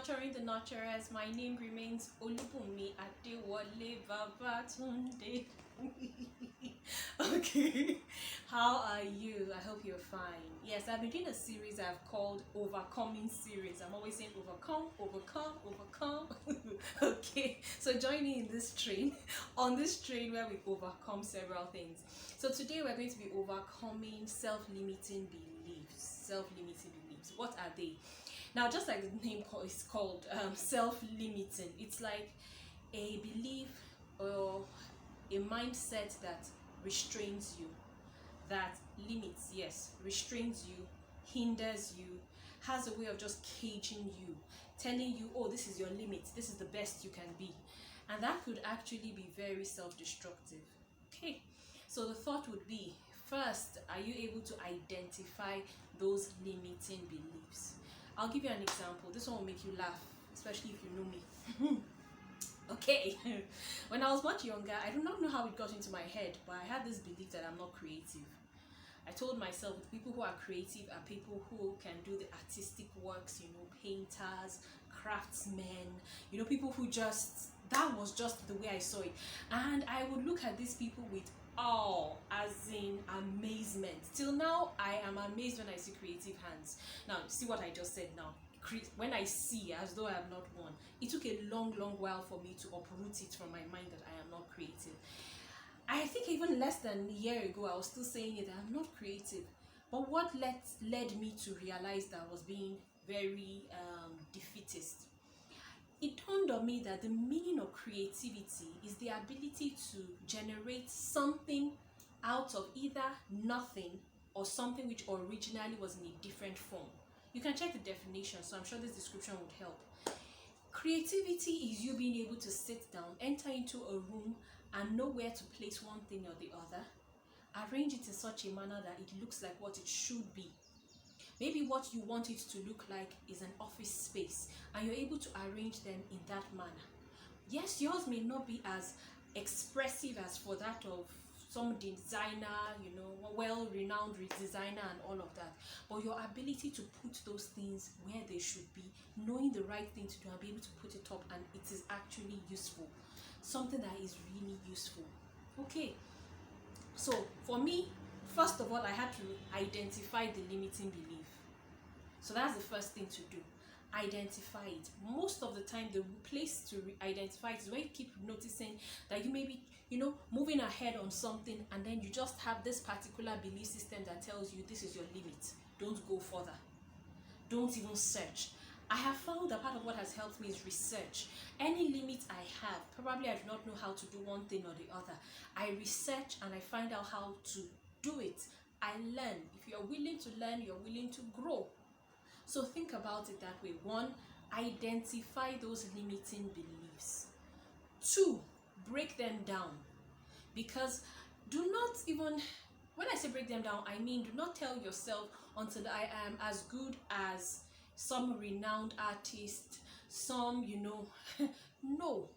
nurturing the nurturers. My name remains Olubunmi Adewale Babatunde. Okay, how are you? I hope you're fine. Yes, I've been doing a series I've called Overcoming Series. I'm always saying overcome, overcome, overcome. Okay, so join me in this train, on this train where we overcome several things. So today we're going to be overcoming self-limiting beliefs. Self-limiting beliefs. What are they? Now, just like the name is called, self-limiting, it's like a belief or a mindset that restrains you, that limits, yes, restrains you, hinders you, has a way of just caging you, telling you, oh, this is your limit, this is the best you can be. And that could actually be very self-destructive. Okay, so the thought would be, first, are you able to identify those limiting beliefs? I'll give you an example. This one will make you laugh, especially if you know me. Okay, when I was much younger, I do not know how it got into my head, but I had this belief that I'm not creative. I told myself the people who are creative are people who can do the artistic works, painters, craftsmen, people who just, that was just the way I saw it. And I would look at these people with awe, as in amazement. Till now, I am amazed when I see creative hands. Now, see what I just said now. When I see as though I am not one, it took a long while for me to uproot it from my mind that I am not creative. I think even less than a year ago, I was still saying it, that I'm not creative. But what led me to realize that I was being very defeatist? It dawned on me that the meaning of creativity is the ability to generate something out of either nothing or something which originally was in a different form. You can check the definition, so I'm sure this description would help. Creativity is you being able to sit down, enter into a room, and know where to place one thing or the other, arrange it in such a manner that it looks like what it should be. Maybe what you want it to look like is an office space, and you're able to arrange them in that manner. Yes, yours may not be as expressive as for that of some designer, well-renowned designer and all of that, but your ability to put those things where they should be, knowing the right thing to do and be able to put it up, and it is actually useful, something that is really useful. Okay, so for me, first of all, I had to identify the limiting belief. So that's the first thing to do. Identify it. Most of the time, the place to identify it is when you keep noticing that you may be, moving ahead on something, and then you just have this particular belief system that tells you this is your limit. Don't go further. Don't even search. I have found that part of what has helped me is research. Any limit I have, probably I do not know how to do one thing or the other. I research and I find out how to do it. I learn. If you're willing to learn, you're willing to grow. So think about it that way. 1, identify those limiting beliefs. 2, break them down. Because do not even, when I say break them down, I mean do not tell yourself until I am as good as some renowned artist, some, no.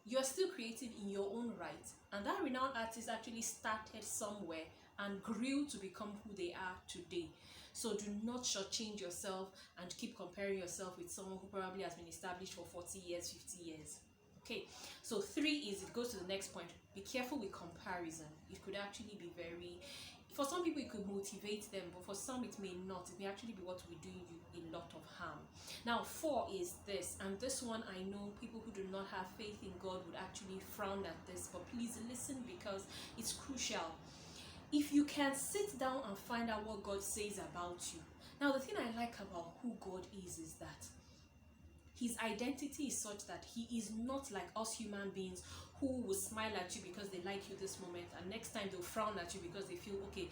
You're still creative in your own right. And that renowned artist actually started somewhere and grew to become who they are today. So do not shortchange yourself and keep comparing yourself with someone who probably has been established for 40 years, 50 years. Okay, so 3 is, it goes to the next point. Be careful with comparison. It could actually be very, for some people it could motivate them, but for some it may not. It may actually be what will do you a lot of harm. Now 4 is this, and this one I know people who do not have faith in God would actually frown at this, but please listen because it's crucial. If you can sit down and find out what God says about you. Now, the thing I like about who God is that his identity is such that he is not like us human beings who will smile at you because they like you this moment, and next time they'll frown at you because they feel, okay,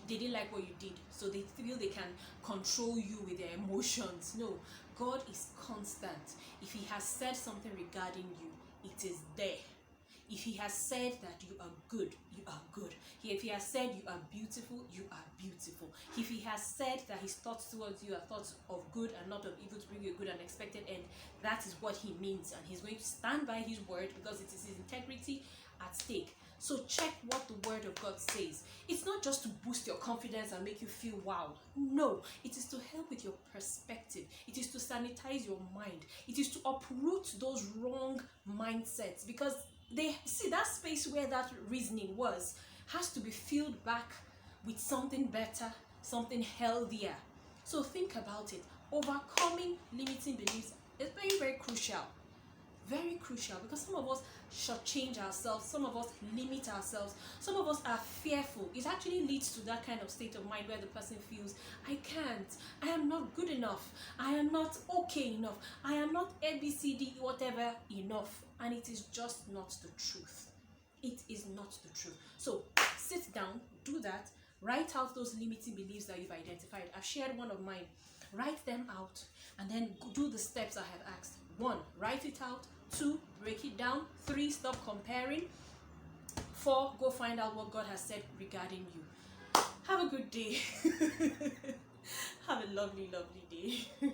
they didn't like what you did, so they feel they can control you with their emotions. No, God is constant. If he has said something regarding you, it is there. If he has said that you are good, you are good. If he has said you are beautiful, you are beautiful. If he has said that his thoughts towards you are thoughts of good and not of evil to bring you a good and expected end, that is what he means. And he's going to stand by his word because it is his integrity at stake. So check what the word of God says. It's not just to boost your confidence and make you feel wow. No, it is to help with your perspective. It is to sanitize your mind. It is to uproot those wrong mindsets, because they see that space where that reasoning was has to be filled back with something better, something healthier. So think about it. Overcoming limiting beliefs is very, very crucial. Very crucial, because some of us shortchange ourselves, some of us limit ourselves, some of us are fearful. It actually leads to that kind of state of mind where the person feels, I can't, I am not good enough, I am not okay enough, I am not ABCD whatever enough, and it is just not the truth. It is not the truth. So sit down, do that, write out those limiting beliefs that you've identified. I've shared one of mine. Write them out and then do the steps I have asked. 1, write it out. 2, break it down. 3, stop comparing. 4, go find out what God has said regarding you. Have a good day. Have a lovely, lovely day.